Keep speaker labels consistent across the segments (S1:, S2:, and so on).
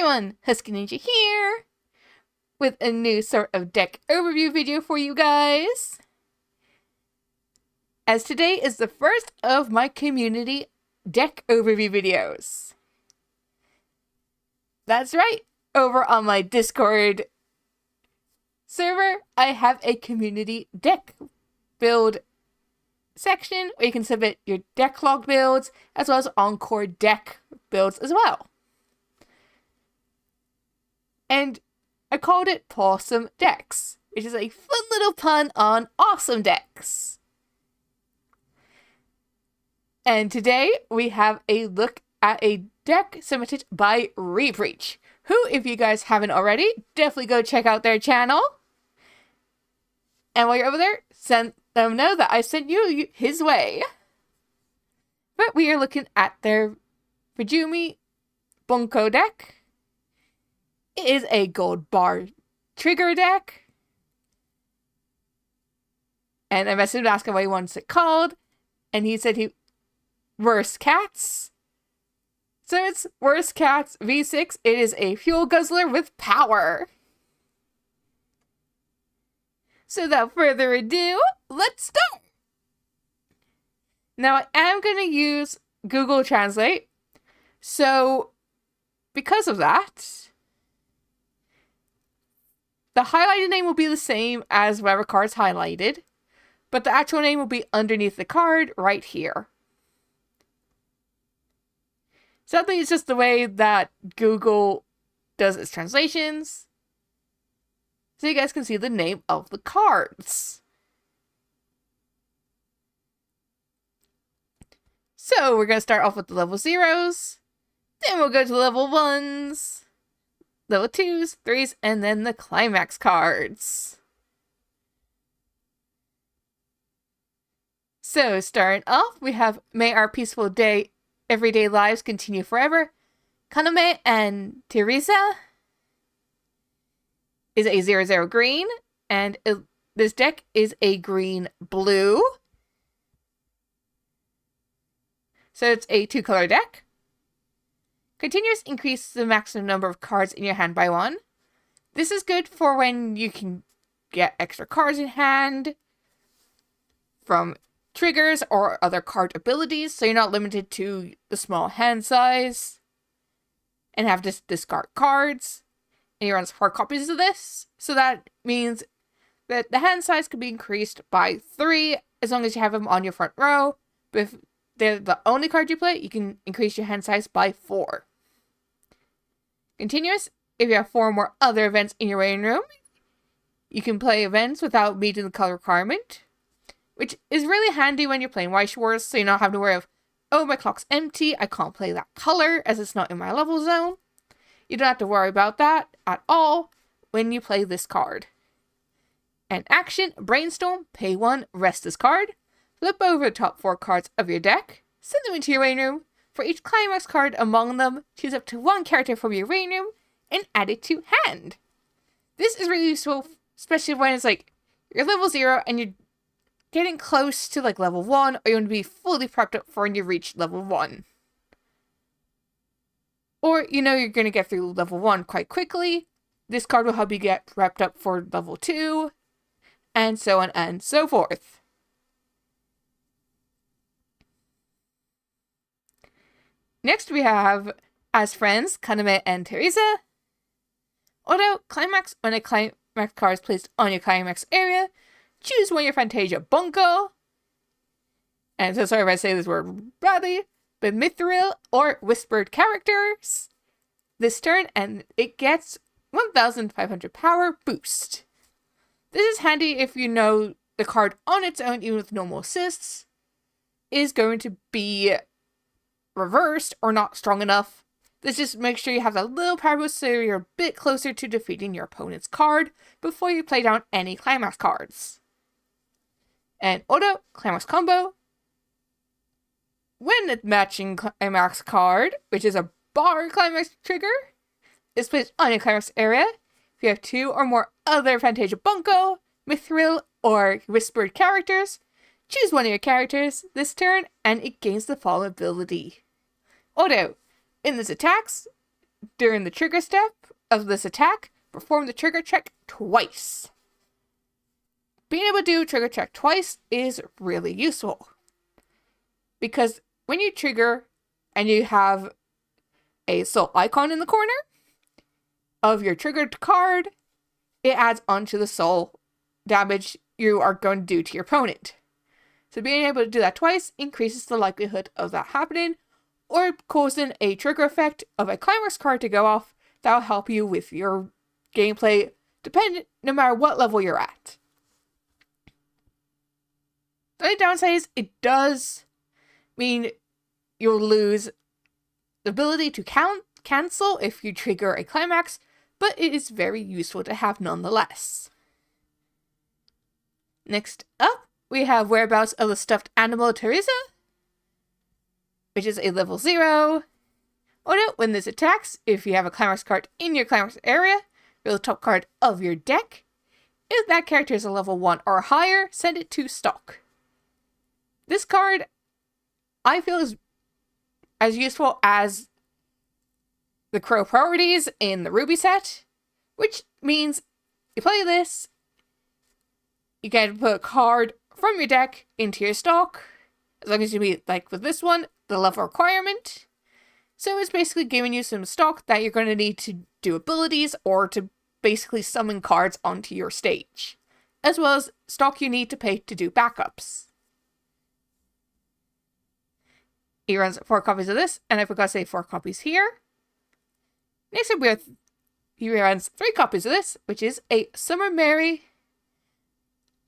S1: everyone, Husky Ninja here, with a new sort of deck overview video for you guys. As today is the first of my community deck overview videos. That's right, over on my Discord server, I have a community deck build section where you can submit your deck log builds as well as encore deck builds as well. And I called it Pawsome Decks, which is a fun little pun on awesome decks. And today we have a look at a deck submitted by Repreach, who, if you guys haven't already, definitely go check out their channel. And while you're over there, send them know that I sent you his way. But we are looking at their Fujimi Bunko deck. It is a gold bar trigger deck. And I messaged him asking what he wants it called. And he said Worst Cats. So it's Worst Cats V6. It is a fuel guzzler with power. So without further ado, let's start. Now I am going to use Google Translate. So because of that, the highlighted name will be the same as whatever card's highlighted, but the actual name will be underneath the card right here. Sadly, it's just the way that Google does its translations, so you guys can see the name of the cards. So we're going to start off with the level 0s, then we'll go to level 1s, level 2s, 3s, and then the climax cards. So starting off, we have May Our Peaceful Day Everyday Lives Continue Forever. Kaname and Teresa is a 0/0 green, and this deck is a green-blue. So it's a 2-color deck. Continuous increase the maximum number of cards in your hand by 1. This is good for when you can get extra cards in hand from triggers or other card abilities, so you're not limited to the small hand size and have to discard cards. And you run 4 copies of this, so that means that the hand size could be increased by 3 as long as you have them on your front row. But if they're the only card you play, you can increase your hand size by 4. Continuous, if you have 4 or more other events in your waiting room, you can play events without meeting the color requirement, which is really handy when you're playing Weiss Wars, so you're not having to worry of, oh, my clock's empty, I can't play that color as it's not in my level zone. You don't have to worry about that at all when you play this card. And action, Brainstorm, pay 1, rest this card. Flip over the top 4 cards of your deck, send them into your waiting room. For each climax card among them, choose up to 1 character from your waiting room and add it to hand. This is really useful, especially when it's like you're level 0 and you're getting close to like level 1, or you want to be fully prepped up for when you reach level 1. Or you know you're going to get through level 1 quite quickly. This card will help you get prepped up for level 2, and so on and so forth. Next we have, as friends, Kaname and Teresa. Auto climax, when a climax card is placed on your climax area, choose one of your Fantasia Bunko. And so sorry if I say this word badly, but Mithril or Whispered characters this turn, and it gets 1,500 power boost. This is handy if you know the card on its own, even with normal assists, is going to be reversed or not strong enough. This just makes sure you have that little power boost so you're a bit closer to defeating your opponent's card before you play down any climax cards. And auto climax combo. When a matching climax card, which is a bar climax trigger, is placed on your climax area, if you have 2 or more other Fantasia Bunko, Mithril, or Whispered characters, choose one of your characters this turn, and it gains the following ability. Auto. In this attacks, during the trigger step of this attack, perform the trigger check twice. Being able to do a trigger check twice is really useful. Because when you trigger and you have a soul icon in the corner of your triggered card, it adds onto the soul damage you are going to do to your opponent. So being able to do that twice increases the likelihood of that happening, or causing a trigger effect of a climax card to go off that will help you with your gameplay, no matter what level you're at. The only downside is it does mean you'll lose the ability to cancel if you trigger a climax, but it is very useful to have nonetheless. Next up, we have Whereabouts of the Stuffed Animal Teresa, which is a level 0. Note when this attacks, if you have a climax card in your climax area, reveal the top card of your deck. If that character is a level 1 or higher, send it to stock. This card, I feel, is as useful as the Crow Priorities in the Ruby set, which means you play this, you can put a card from your deck into your stock, as long as you meet, like with this one, the level requirement. So it's basically giving you some stock that you're going to need to do abilities or to basically summon cards onto your stage, as well as stock you need to pay to do backups. He runs 4 copies of this, and I forgot to say 4 copies here. Next up, he runs 3 copies of this, which is a Summer Mary,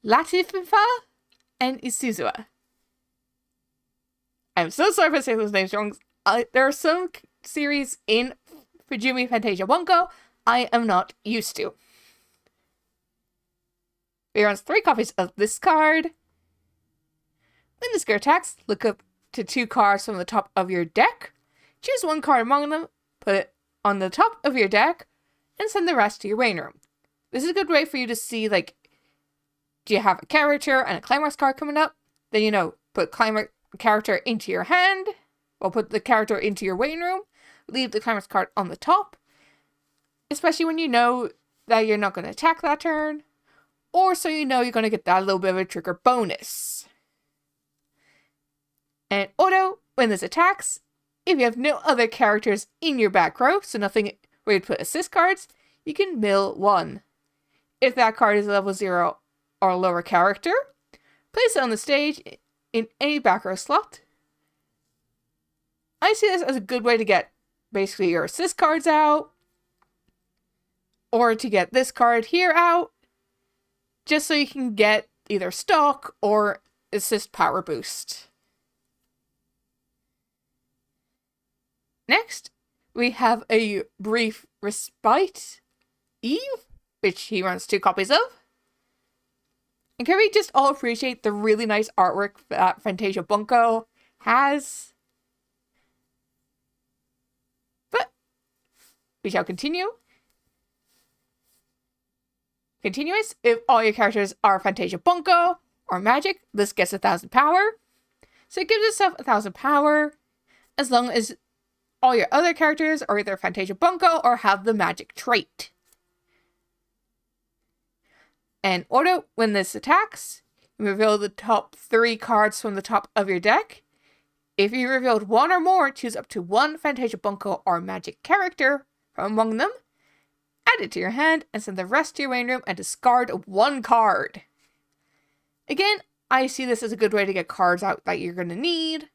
S1: Latifa, and Isuzua. I'm so sorry if I say those names wrong. There are some series in Fujimi Fantasia Bunko I am not used to. He runs 3 copies of this card. When this card attacks, look up to 2 cards from the top of your deck. Choose 1 card among them, put it on the top of your deck, and send the rest to your waiting room. This is a good way for you to see, like, do you have a character and a climax card coming up? Then, put climax character into your hand, or put the character into your waiting room, leave the climax card on the top, especially when you know that you're not going to attack that turn, or so you know you're going to get that little bit of a trigger bonus. And when this attacks, if you have no other characters in your back row, so nothing where you'd put assist cards, you can mill 1. If that card is a level 0 or lower character, place it on the stage in any back row slot. I see this as a good way to get basically your assist cards out, or to get this card here out, just so you can get either stock or assist power boost. Next, we have a Brief Respite, Eve, which he runs 2 copies of. And can we just all appreciate the really nice artwork that Fantasia Bunko has? But we shall continue. Continuous, if all your characters are Fantasia Bunko or Magic, this gets 1,000 power. So it gives itself 1,000 power, as long as all your other characters are either Fantasia Bunko or have the Magic trait. And when this attacks, you reveal the top 3 cards from the top of your deck. If you revealed 1 or more, choose up to 1 Fantasia Bunko or Magic character from among them, add it to your hand, and send the rest to your waiting room and discard 1 card. Again, I see this as a good way to get cards out that you're going to need,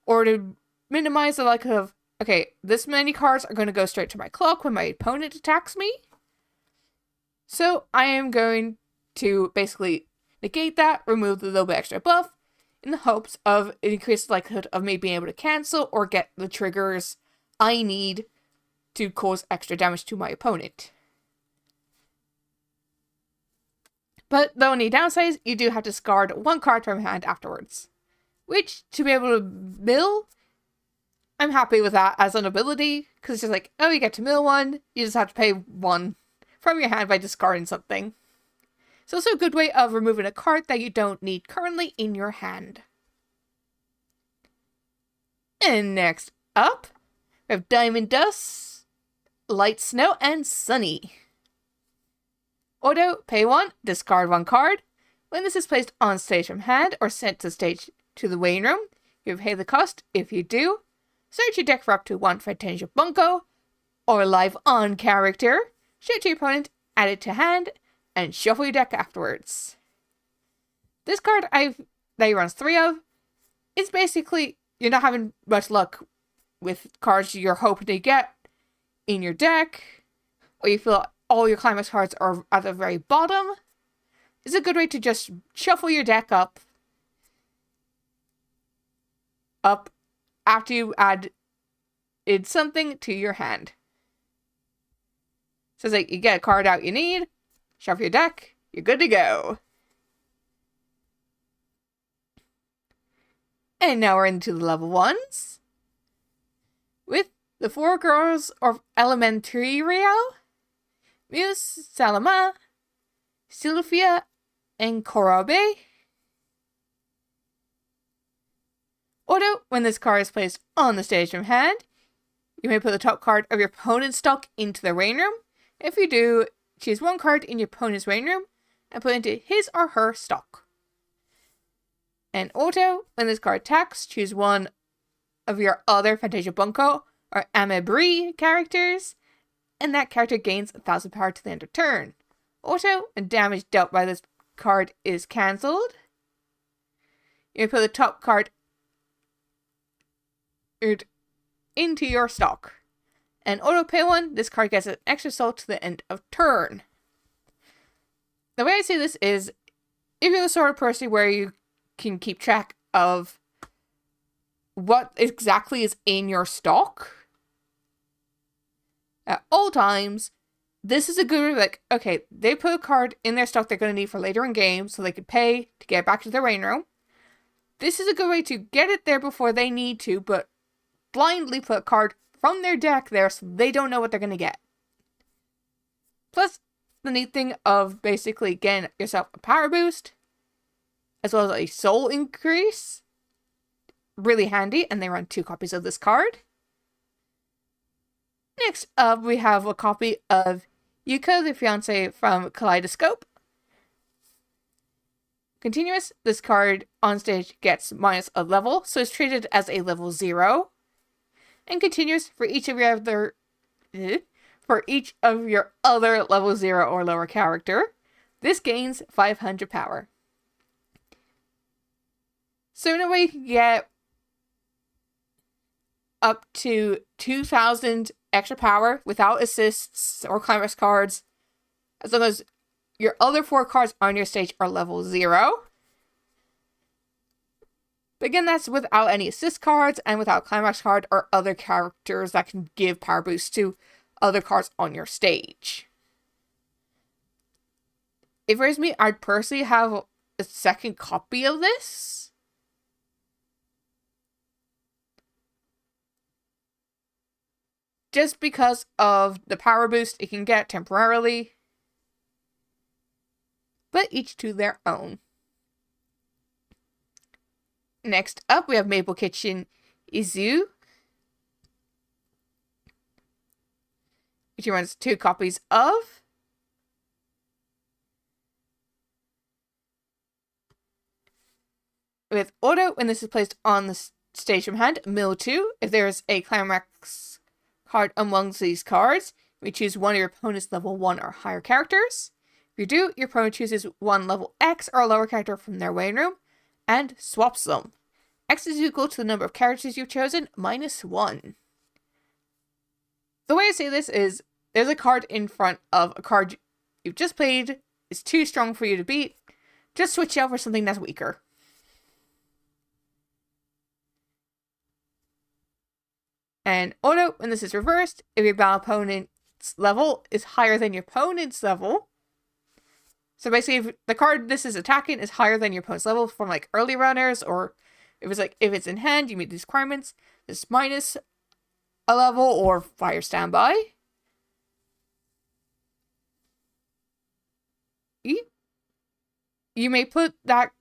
S1: or to minimize the likelihood of, okay, this many cards are going to go straight to my clock when my opponent attacks me. So I am going to basically negate that, remove the little bit extra buff, in the hopes of it increases the likelihood of me being able to cancel or get the triggers I need to cause extra damage to my opponent. But the only downside is you do have to discard 1 card from your hand afterwards. Which, to be able to mill, I'm happy with that as an ability, because it's just like, oh, you get to mill 1, you just have to pay 1 from your hand by discarding something. It's also a good way of removing a card that you don't need currently in your hand. And next up, we have Diamond Dust, Light Snow and Sunny. Auto, pay 1, discard 1 card. When this is placed on stage from hand or sent to stage to the waiting room, you pay the cost. If you do, search your deck for up to 1 Fantasia Bunko or live on character, show it to your opponent, add it to hand, and shuffle your deck afterwards. This card that he runs 3 of is basically you're not having much luck with cards you're hoping to get in your deck, or you feel all your climax cards are at the very bottom. It's a good way to just shuffle your deck up after you added something to your hand. So it's like you get a card out you need, shuffle your deck, you're good to go. And now we're into the level 1s. With the 4 girls of Elementary Real, Muse, Salama, Sylvia, and Korabe. Auto, when this card is placed on the stage from hand, you may put the top card of your opponent's stock into the waiting room. If you do, choose 1 card in your opponent's waiting room and put it into his or her stock. And auto, when this card attacks, choose 1 of your other Fantasia Bunko or Amebri characters, and that character gains 1,000 power to the end of turn. Auto, when damage dealt by this card is cancelled, you may put the top card into your stock. And auto pay 1, this card gets an extra soul to the end of turn. The way I say this is, if you're the sort of person where you can keep track of what exactly is in your stock at all times, this is a good way, like, okay, they put a card in their stock they're going to need for later in game, so they can pay to get back to their waiting room. This is a good way to get it there before they need to, but blindly put a card from their deck there so they don't know what they're going to get. Plus, the neat thing of basically getting yourself a power boost, as well as a soul increase, really handy, and they run 2 copies of this card. Next up, we have a copy of Yuko, the fiance from Kaleidoscope. Continuous, this card on stage gets minus a level, so it's treated as a level 0. And continuous, for each of your other level 0 or lower character, this gains 500 power. So in a way, you can get up to 2,000 extra power without assists or climax cards, as long as your other 4 cards on your stage are level 0. But again, that's without any assist cards and without climax card or other characters that can give power boosts to other cards on your stage. If it was me, I'd personally have a second copy of this. Just because of the power boost it can get temporarily. But each to their own. Next up, we have Maple Kitchen Izu, which runs 2 copies of. With auto, when this is placed on the stage from hand, mill 2. If there is a climax card amongst these cards, we choose 1 of your opponent's level 1 or higher characters. If you do, your opponent chooses 1 level X or a lower character from their waiting room and swaps them. X is equal to the number of characters you've chosen minus 1. The way I say this is, there's a card in front of a card you've just played, is too strong for you to beat, just switch out for something that's weaker. And auto, when this is reversed, if your battle opponent's level is higher than your opponent's level, so basically if the card this is attacking is higher than your opponent's level from like early runners, or if it's in hand, you meet these requirements, this minus a level or fire standby. You may put that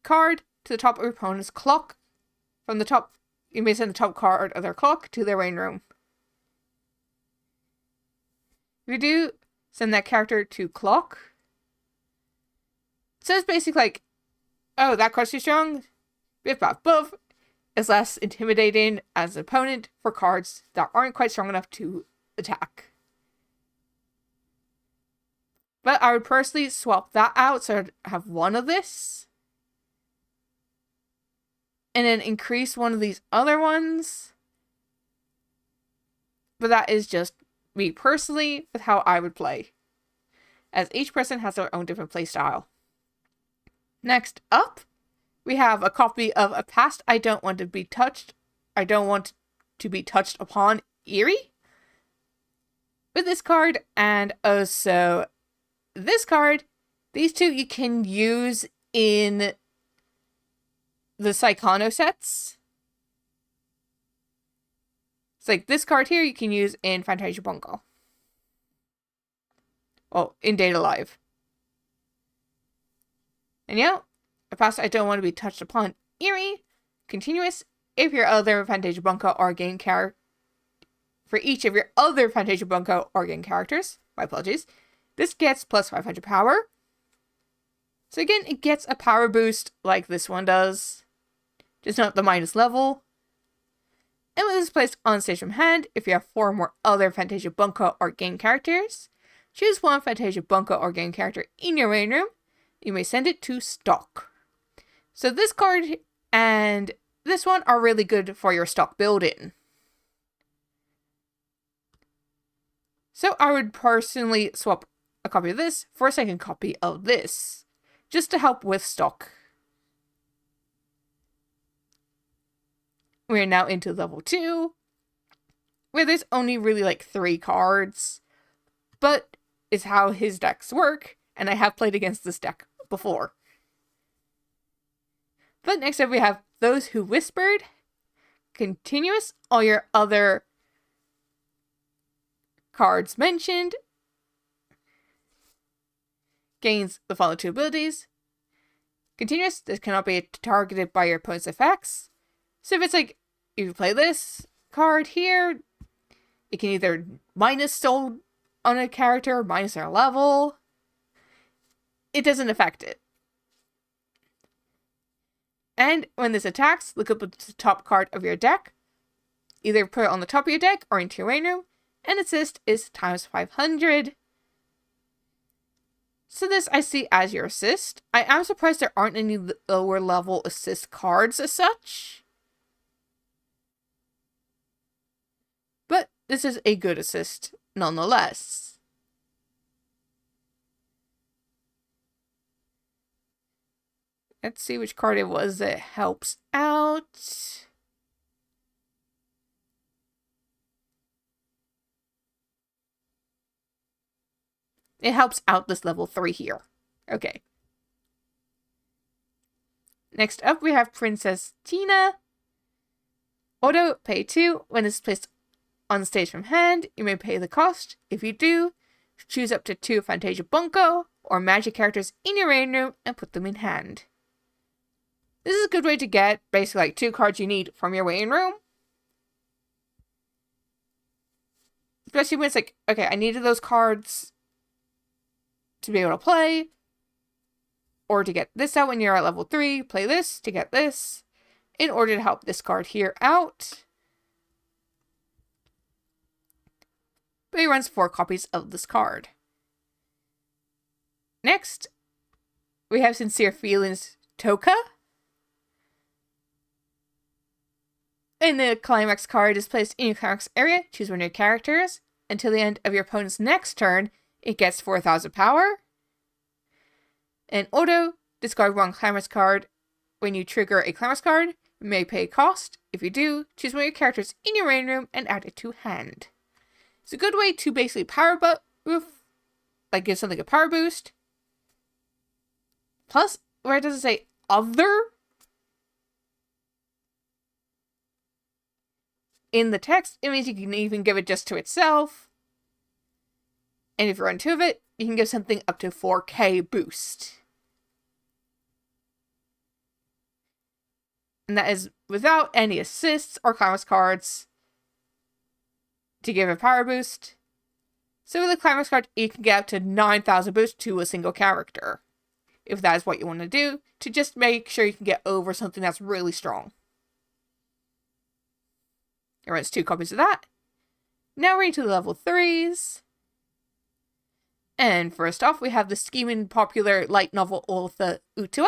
S1: card to the top of your opponent's clock. From the top, you may send the top card of their clock to their waiting room. If you do, send that character to clock. So it's basically like, oh, that card's too strong. Biff bop boof. It's less intimidating as an opponent for cards that aren't quite strong enough to attack. But I would personally swap that out so I'd have one of this. And then increase one of these other ones. But that is just me personally with how I would play, as each person has their own different play style. Next up, we have a copy of A Past I Don't Want to Be Touched. I Don't Want to Be Touched Upon Eerie. With this card, and also this card, these two you can use in the Psychono sets. It's like this card here you can use in Fantasia Bunko. Well, in Data Live. And yeah, A Past I Don't Want to Be Touched Upon Eerie. Continuous. If your other Fantasia Bunko or game character, for each of your other Fantasia Bunko or game characters, my apologies, this gets plus 500 power. So again, it gets a power boost like this one does, just not the minus level. And when this is placed on stage from hand, if you have 4 or more other Fantasia Bunko or game characters, choose one Fantasia Bunko or game character in your main room. You may send it to stock. So this card and this one are really good for your stock building. So I would personally swap a copy of this for a second copy of this, just to help with stock. We're now into level 2, where there's only really like 3 cards, but it's how his decks work, and I have played against this deck before. But next up we have Those Who Whispered. Continuous. All your other cards mentioned. Gains the following 2 abilities. Continuous. This cannot be targeted by your opponent's effects. So if it's like, if you play this card here, it can either minus soul on a character, minus their level. It doesn't affect it. And when this attacks, look up at the top card of your deck. Either put it on the top of your deck or into your main room. And assist is times 500. So this I see as your assist. I am surprised there aren't any lower level assist cards as such. But this is a good assist nonetheless. Let's see which card it was that helps out. It helps out this level 3 here. Okay. Next up we have Princess Tina. Auto, pay 2. When it's placed on stage from hand, you may pay the cost. If you do, choose up to 2 Fantasia Bunko or magic characters in your main room and put them in hand. This is a good way to get basically like 2 cards you need from your main room. Especially when it's like, okay, I needed those cards to be able to play, or to get this out when you're at level 3, play this to get this, in order to help this card here out. But he runs 4 copies of this card. Next, we have Sincere Feelings Toka. And the climax card is placed in your climax area. Choose one of your characters. Until the end of your opponent's next turn, it gets 4,000 power. And auto, discard one climax card. When you trigger a climax card, you may pay a cost. If you do, choose one of your characters in your main room and add it to hand. It's a good way to basically power boost, like give something a power boost. Plus, where does it say other in the text, it means you can even give it just to itself. And if you run 2 of it, you can give something up to 4k boost. And that is without any assists or climax cards to give a power boost. So with the Climax card, you can get up to 9,000 boost to a single character, if that is what you want to do, to just make sure you can get over something that's really strong. It runs 2 copies of that. Now we're into the level 3s. And first off, we have the scheming popular light novel author Utua.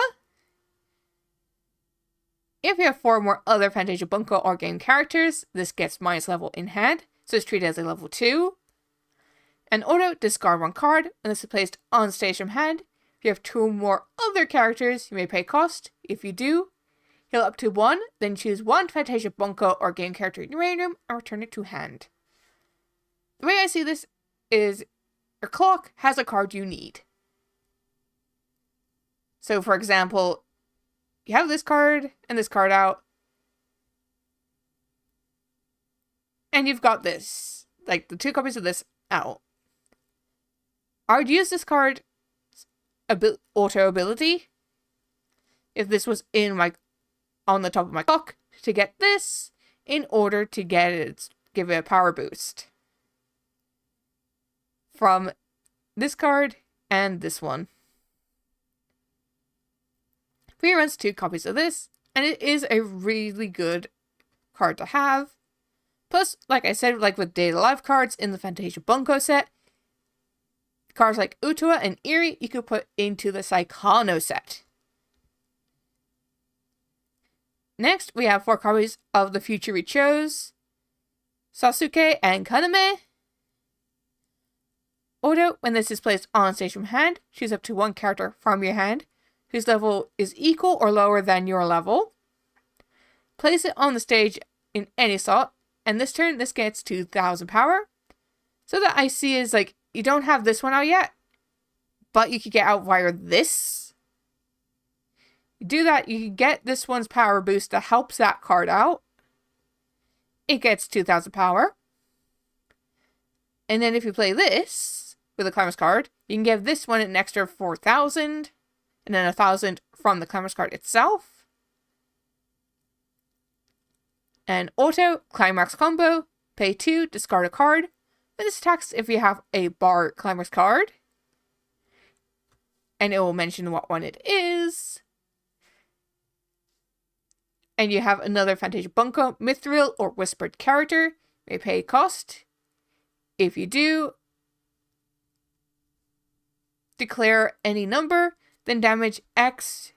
S1: If you have 4 or more other Fantasia Bunko or game characters, this gets minus level in hand, so it's treated as a level 2. And auto, discard 1 card, and this is placed on stage from hand. If you have 2 or more other characters, you may pay cost. If you do, heal up to 1, then choose 1 Fantasia Bunko or game character in your main room and return it to hand. The way I see this is your clock has a card you need. So for example, you have this card and this card out, and you've got this, like the 2 copies of this out. I would use this card auto ability, if this was on the top of my clock, to get this in order to give it a power boost from this card and this one. He runs 2 copies of this, and it is a really good card to have. Plus, like I said, like with Data Live cards in the Fantasia Bunko set, cards like Utua and Eri you could put into the Saikano set. Next, we have 4 copies of the future we chose, Sasuke and Kaname. Auto, when this is placed on stage from hand, choose up to 1 character from your hand whose level is equal or lower than your level. Place it on the stage in any slot, and this turn this gets 2,000 power. So the I see is like, you don't have this one out yet, but you could get out via this. You do that, you can get this one's power boost that helps that card out. It gets 2,000 power. And then if you play this with a Climax card, you can give this one an extra 4,000, and then 1,000 from the Climax card itself. And auto, Climax combo, pay 2, discard a card. But this attacks if you have a bar Climax card. And it will mention what one it is. And you have another Fantasia Bunko, Mithril, or Whispered character. You may pay cost. If you do, declare any number, then damage X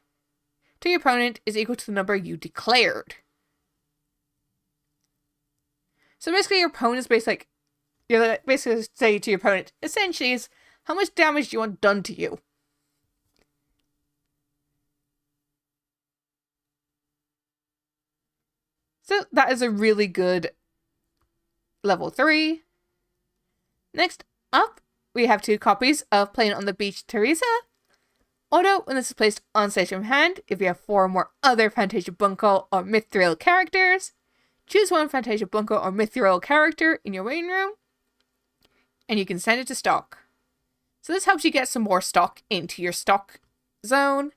S1: to your opponent is equal to the number you declared. So basically your opponent's basically say to your opponent, essentially is how much damage do you want done to you? So that is a really good level 3. Next up, we have 2 copies of Playing on the Beach Teresa. Auto, when this is placed on stage from hand, if you have 4 or more other Fantasia Bunko or Mithril characters, choose 1 Fantasia Bunko or Mithril character in your waiting room, and you can send it to stock. So this helps you get some more stock into your stock zone.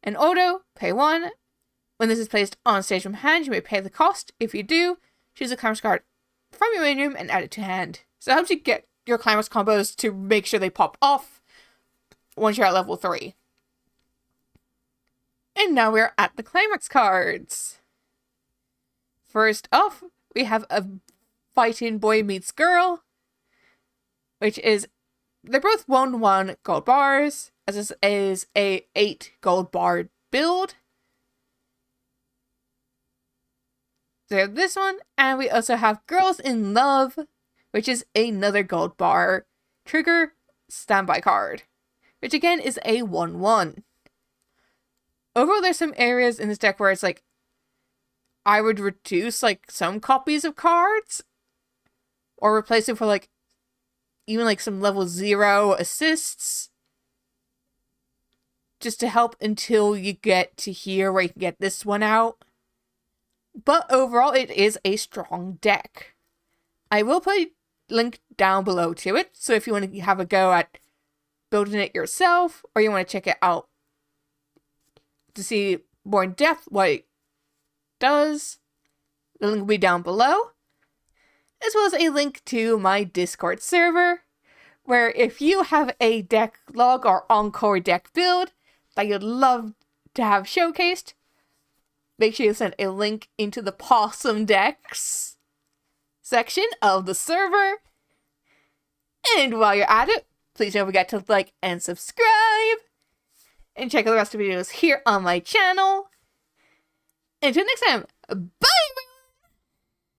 S1: And auto, pay 1. When this is placed on stage from hand, you may pay the cost. If you do, choose a Climax card from your main room and add it to hand. So it helps you get your Climax combos to make sure they pop off once you're at level 3. And now we're at the Climax cards. First off, we have a Fighting Boy Meets Girl, which is, they're both 1/1 gold bars, as this is a 8 gold bar build. So we have this one, and we also have Girls in Love, which is another gold bar trigger standby card, which again is a 1/1. Overall, there's some areas in this deck where it's like, I would reduce like some copies of cards, or replace it for like, even like some level 0 assists, just to help until you get to here where you can get this one out. But overall, it is a strong deck. I will put a link down below to it, so if you want to have a go at building it yourself, or you want to check it out to see more in depth what it does, the link will be down below, as well as a link to my Discord server, where if you have a deck log or encore deck build that you'd love to have showcased, make sure you send a link into the Pawsome decks section of the server. And while you're at it, please don't forget to like and subscribe. And check out the rest of the videos here on my channel. Until next time, bye!